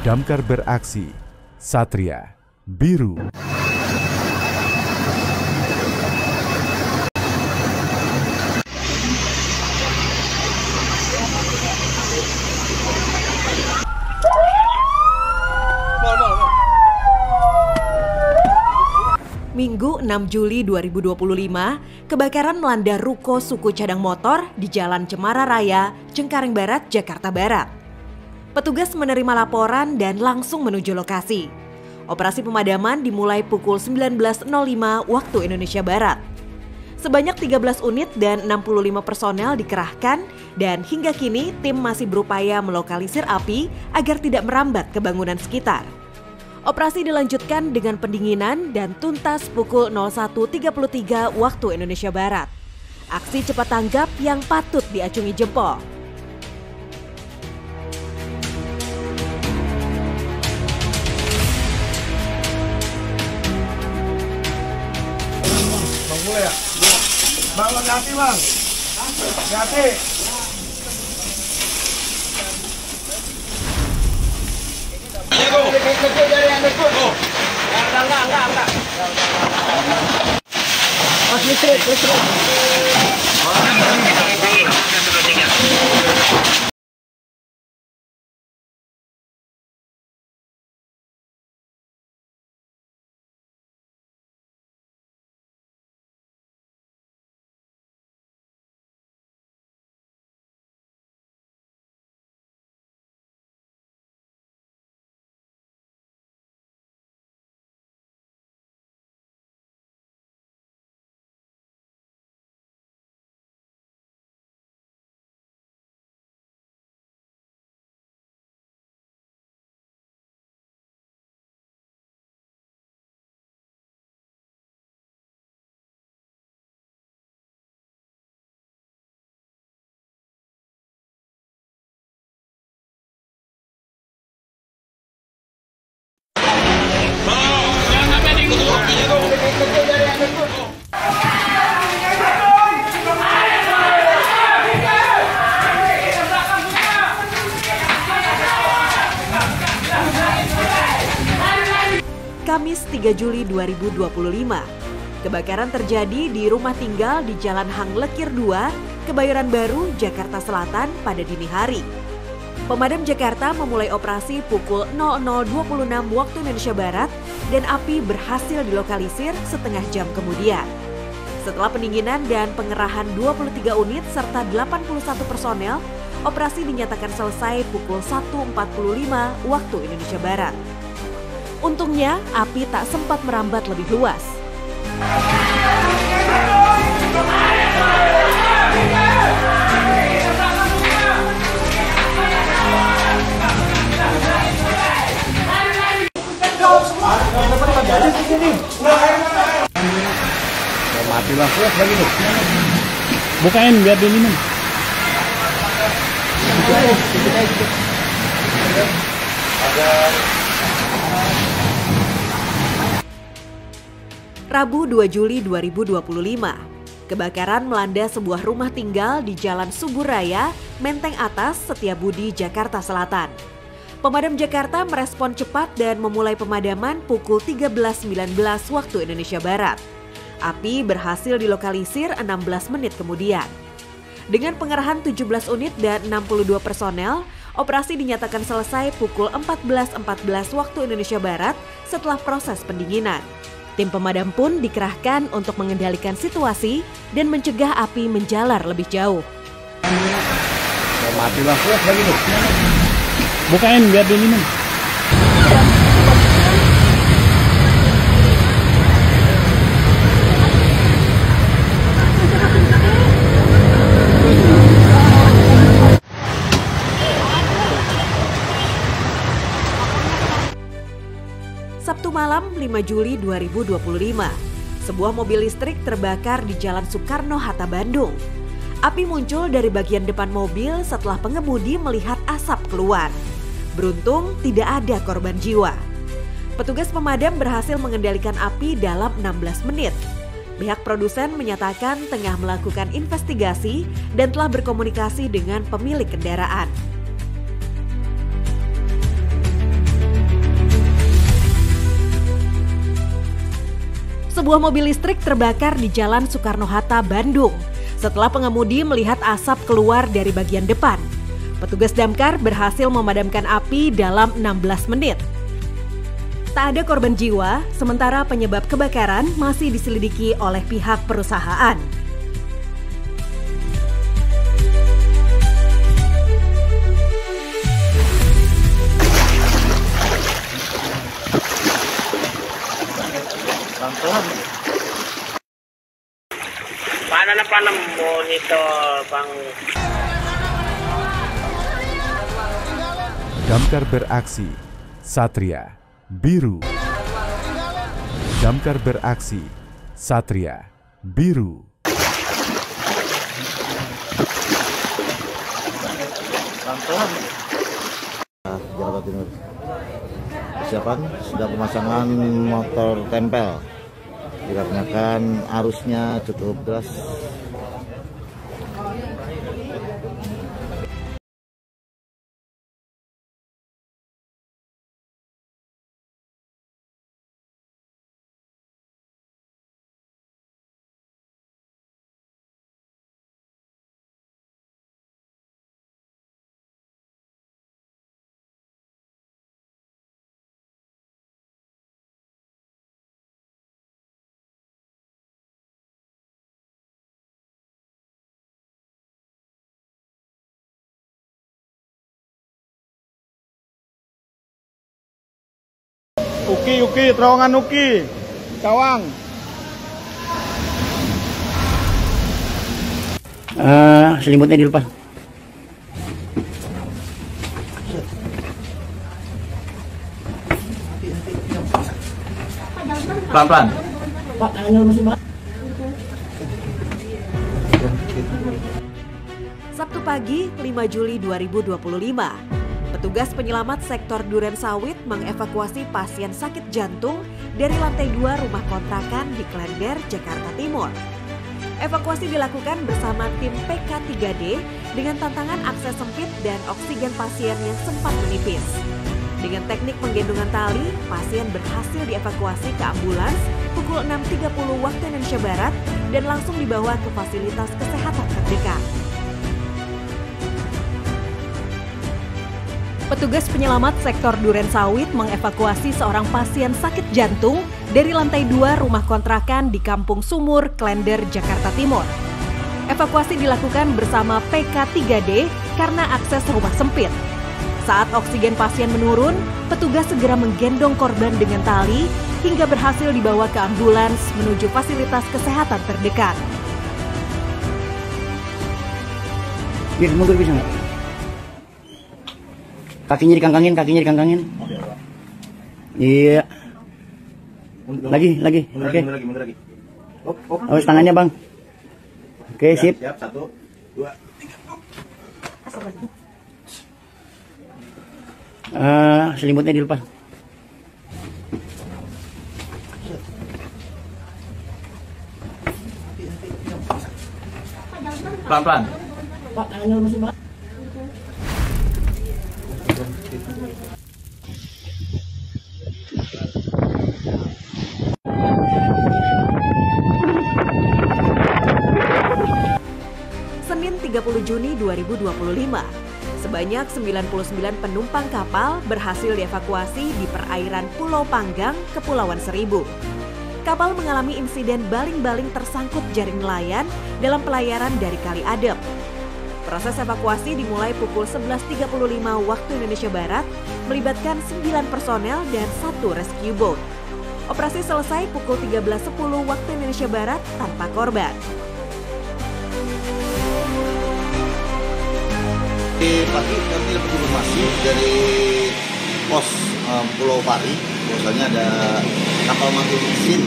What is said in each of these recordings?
Damkar beraksi, Satria Biru. Minggu 6 Juli 2025, kebakaran melanda ruko suku cadang motor di Jalan Cemara Raya, Cengkareng Barat, Jakarta Barat. Petugas menerima laporan dan langsung menuju lokasi. Operasi pemadaman dimulai pukul 19.05 waktu Indonesia Barat. Sebanyak 13 unit dan 65 personel dikerahkan dan hingga kini tim masih berupaya melokalisir api agar tidak merambat ke bangunan sekitar. Operasi dilanjutkan dengan pendinginan dan tuntas pukul 01.33 waktu Indonesia Barat. Aksi cepat tanggap yang patut diacungi jempol. Ya. Bang, hati bang. Hati. Kamis 3 Juli 2025, kebakaran terjadi di rumah tinggal di Jalan Hang Lekir 2, Kebayoran Baru, Jakarta Selatan pada dini hari. Pemadam Jakarta memulai operasi pukul 00.26 waktu Indonesia Barat dan api berhasil dilokalisir setengah jam kemudian. Setelah pendinginan dan pengerahan 23 unit serta 81 personel, operasi dinyatakan selesai pukul 1.45 waktu Indonesia Barat. Untungnya, api tak sempat merambat lebih luas. Mati bang, lagi tuh. Bukain biar diminum. Rabu 2 Juli 2025, kebakaran melanda sebuah rumah tinggal di Jalan Subur Raya, Menteng Atas, Setiabudi, Jakarta Selatan. Pemadam Jakarta merespon cepat dan memulai pemadaman pukul 13.19 waktu Indonesia Barat. Api berhasil dilokalisir 16 menit kemudian. Dengan pengerahan 17 unit dan 62 personel, operasi dinyatakan selesai pukul 14.14 waktu Indonesia Barat setelah proses pendinginan. Tim pemadam pun dikerahkan untuk mengendalikan situasi dan mencegah api menjalar lebih jauh. Mati bang, lagi tuh. Bukain biar diminum. Sabtu malam 5 Juli 2025, sebuah mobil listrik terbakar di Jalan Soekarno-Hatta, Bandung. Api muncul dari bagian depan mobil setelah pengemudi melihat asap keluar. Beruntung tidak ada korban jiwa. Petugas pemadam berhasil mengendalikan api dalam 16 menit. Pihak produsen menyatakan tengah melakukan investigasi dan telah berkomunikasi dengan pemilik kendaraan. Sebuah mobil listrik terbakar di Jalan Soekarno-Hatta, Bandung. Setelah pengemudi melihat asap keluar dari bagian depan, petugas damkar berhasil memadamkan api dalam 16 menit. Tak ada korban jiwa, sementara penyebab kebakaran masih diselidiki oleh pihak perusahaan. Paano na pa ng monitor pang Damkar beraksi, Satria Biru. Damkar beraksi, Satria Biru. Jakarta Timur. Persiapan sudah pemasangan motor tempel. Dikarenakan arusnya cukup deras. Uki, terowongan Uki, Cawang. Selimutnya dilepas. Pelan-pelan. Pak, tangannya masih banget. Sabtu pagi, 5 Juli 2025. Petugas penyelamat sektor Duren Sawit mengevakuasi pasien sakit jantung dari lantai 2 rumah kontrakan di Klender, Jakarta Timur. Evakuasi dilakukan bersama tim PK3D dengan tantangan akses sempit dan oksigen pasien yang sempat menipis. Dengan teknik penggendongan tali, pasien berhasil dievakuasi ke ambulans pukul 6.30 waktu Indonesia Barat dan langsung dibawa ke fasilitas kesehatan terdekat. Petugas penyelamat sektor Duren Sawit mengevakuasi seorang pasien sakit jantung dari lantai 2 rumah kontrakan di Kampung Sumur, Klender, Jakarta Timur. Evakuasi dilakukan bersama PK3D karena akses rumah sempit. Saat oksigen pasien menurun, petugas segera menggendong korban dengan tali hingga berhasil dibawa ke ambulans menuju fasilitas kesehatan terdekat. Biar mundur bisa nggak? Kakinya dikangkangin. Iya. Lagi. Oke. Mundur lagi. Awas tangannya, Bang. Oke, sip. Siap, 1, 2, 3. Selimutnya dilepas. Pelan-pelan. Pak, tangannya masih banget. Senin 30 Juni 2025, sebanyak 99 penumpang kapal berhasil dievakuasi di perairan Pulau Panggang, Kepulauan Seribu. Kapal mengalami insiden baling-baling tersangkut jaring nelayan dalam pelayaran dari Kali Adem. Proses evakuasi dimulai pukul 11.35 waktu Indonesia Barat, melibatkan 9 personel dan 1 rescue boat. Operasi selesai pukul 13.10 waktu Indonesia Barat tanpa korban. Pagi kami dapat informasi dari pos Pulau Pari, bahwasanya ada kapal mati mesin,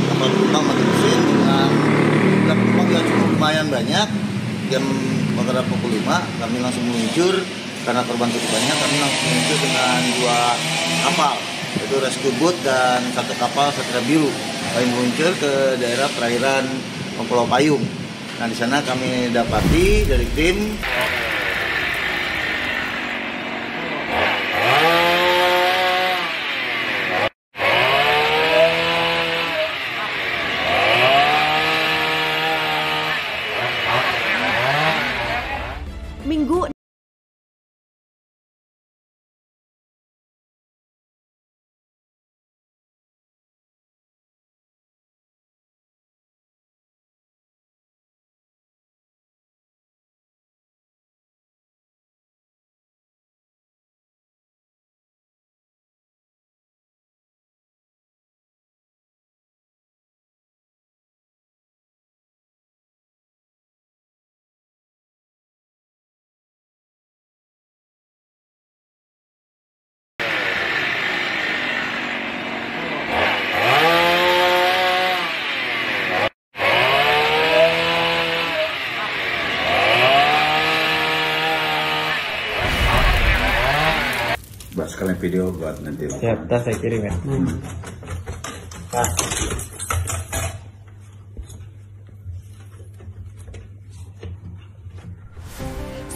kapal penumpang mati mesin dengan penumpang yang cukup lumayan banyak. jam sekitar pukul 5 kami langsung meluncur karena korban cukup banyak. Kami langsung meluncur dengan 2 kapal, yaitu rescue boat dan 1 kapal Satria Biru. Kami meluncur ke daerah perairan Pulau Payung. Nah, di sana kami dapati dari tim Minggu buat sekalian video buat nanti. Siap, tas saya kirim ya.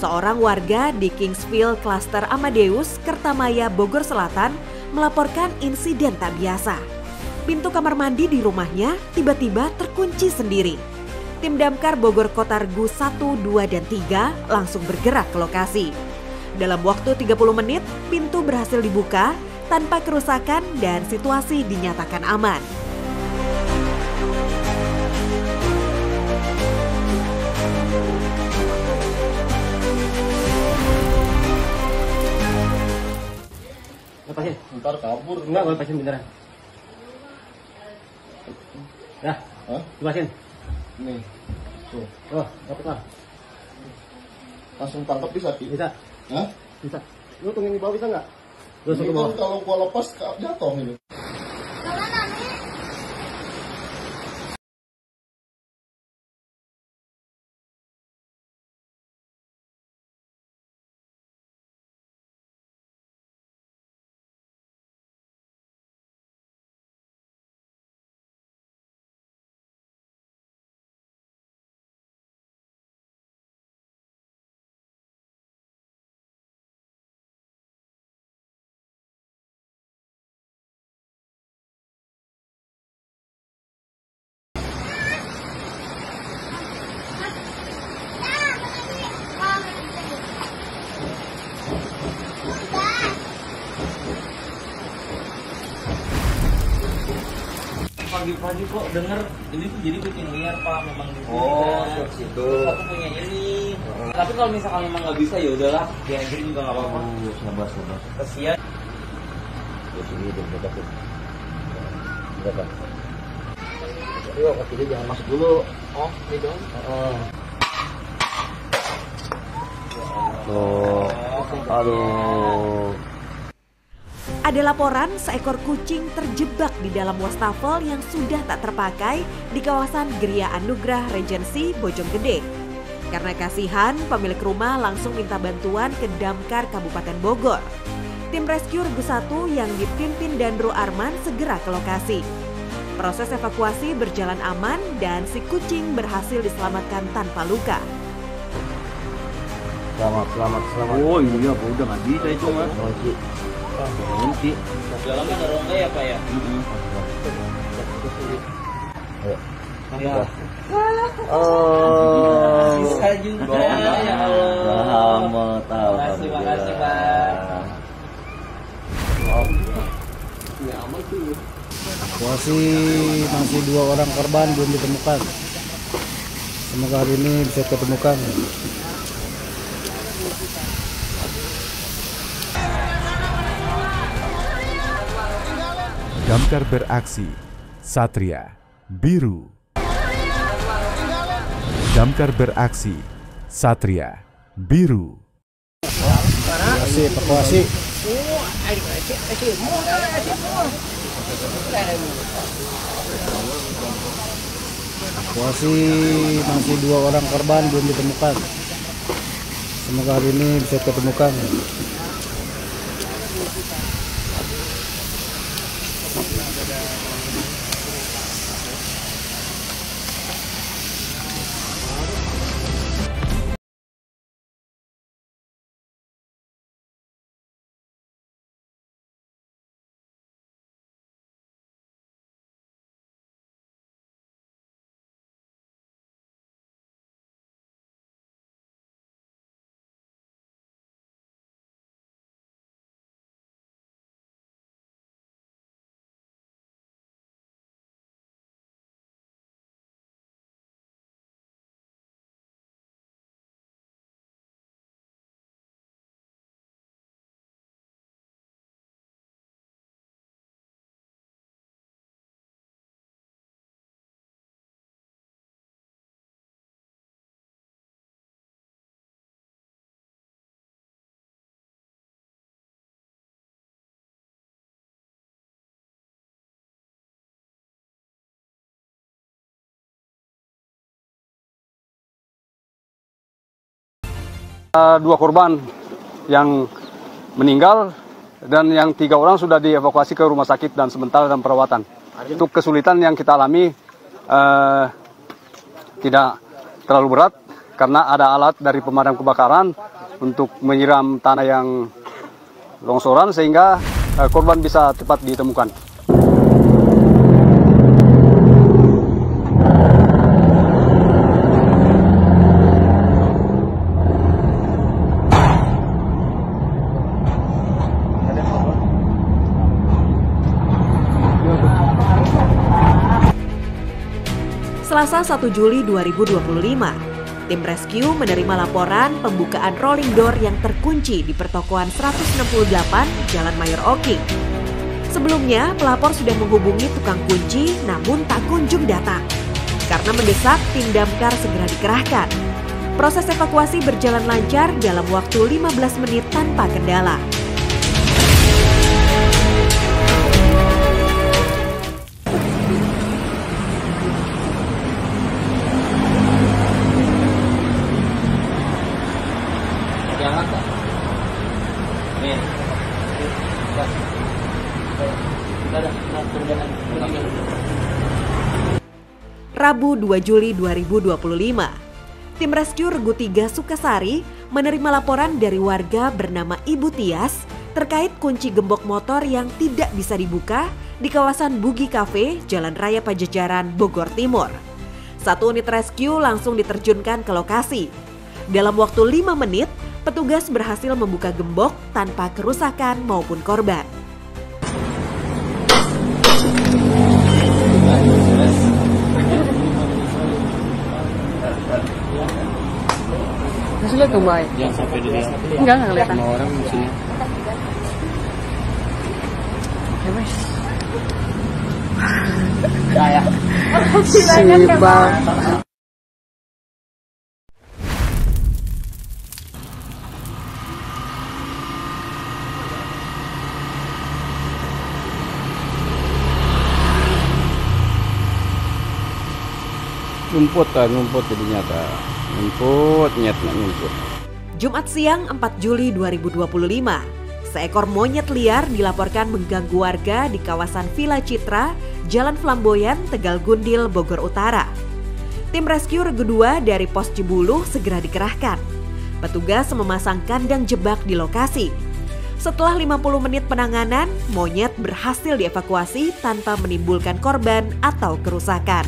seorang warga di Kingsville, Klaster Amadeus, Kertamaya, Bogor Selatan melaporkan insiden tak biasa. Pintu kamar mandi di rumahnya tiba-tiba terkunci sendiri. Tim Damkar Bogor Kota Regu 1, 2, dan 3 langsung bergerak ke lokasi. Dalam waktu 30 menit, pintu berhasil dibuka tanpa kerusakan dan situasi dinyatakan aman. Lepasin. Ntar kabur. Enggak, gue lepasin beneran. Dah, lepasin. Nih. Tuh. Oh, dapat lah. Langsung tangkap bisa, Ki? Bisa. Hah? Bisa. Lu tungguin di bawah bisa nggak? Terus Ini ke bawah. kan kalau gua lepas jatuh ini. Pagi-pagi kok denger ini tuh jadi kucing liar Pak, memang di sini Oh, kan. situ. Terus aku punya ini. Tapi kalau misalkan memang nggak bisa ya udahlah, dihancurin juga nggak apa-apa. sabar. Kasihan. Di sini berapa tuh? Berapa? Ayo, kaki jangan masuk dulu. Oh, ini dong. Tuh. Aduh. Ada laporan seekor kucing terjebak di dalam wastafel yang sudah tak terpakai di kawasan Geria Anugrah Regency, Bojonggede. Karena kasihan, pemilik rumah langsung minta bantuan ke Damkar Kabupaten Bogor. Tim Rescue Regu 1 yang dipimpin Dandro Arman segera ke lokasi. Proses evakuasi berjalan aman dan si kucing berhasil diselamatkan tanpa luka. Selamat. Oh iya, udah nggak bisa itu mah. Berhenti. Dalamnya ada rongga ya Pak ya? Ya. Bisa juga ya Allah. Makasih Pak. Masih 2 orang korban belum ditemukan. Semoga hari ini bisa ditemukan. Damkar beraksi, Satria Biru. Damkar beraksi, Satria Biru. Evakuasi. Evakuasi masih 2 orang korban belum ditemukan. Semoga hari ini bisa ditemukan. Dua korban yang meninggal dan yang 3 orang sudah dievakuasi ke rumah sakit dan sementara dalam perawatan. Untuk kesulitan yang kita alami tidak terlalu berat karena ada alat dari pemadam kebakaran untuk menyiram tanah yang longsoran sehingga korban bisa cepat ditemukan. Selasa 1 Juli 2025, tim rescue menerima laporan pembukaan rolling door yang terkunci di pertokoan 168 Jalan Mayor Oking. Sebelumnya, pelapor sudah menghubungi tukang kunci namun tak kunjung datang. Karena mendesak, tim damkar segera dikerahkan. Proses evakuasi berjalan lancar dalam waktu 15 menit tanpa kendala. Rabu 2 Juli 2025, tim rescue Regu 3 Sukasari menerima laporan dari warga bernama Ibu Tias terkait kunci gembok motor yang tidak bisa dibuka di kawasan Bugi Cafe, Jalan Raya Pajajaran, Bogor Timur. 1 unit rescue langsung diterjunkan ke lokasi. Dalam waktu 5 menit, petugas berhasil membuka gembok tanpa kerusakan maupun korban. Sulit tuh, Boy. Jangan sampai dilihat. Enggak kelihatan. Semua orang di sini. Ya. Sibal. Ngumput jadinya ta. Ngumput. Jumat siang 4 Juli 2025, seekor monyet liar dilaporkan mengganggu warga di kawasan Villa Citra, Jalan Flamboyan, Tegal Gundil, Bogor Utara. Tim rescue Regu 2 dari Pos Cibuluh segera dikerahkan. Petugas memasang kandang jebak di lokasi. Setelah 50 menit penanganan, monyet berhasil dievakuasi tanpa menimbulkan korban atau kerusakan.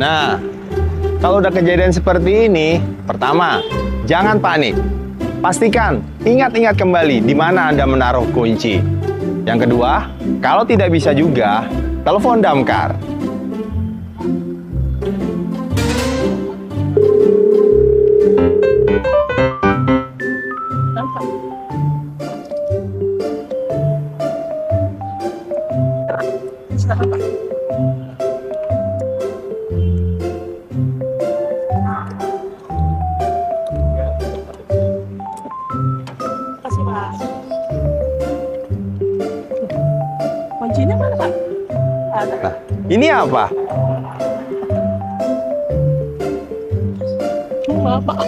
Nah, kalau udah kejadian seperti ini, pertama, jangan panik. Pastikan, ingat-ingat kembali di mana Anda menaruh kunci. Yang kedua, kalau tidak bisa juga, telepon damkar. Ini apa? Bapak.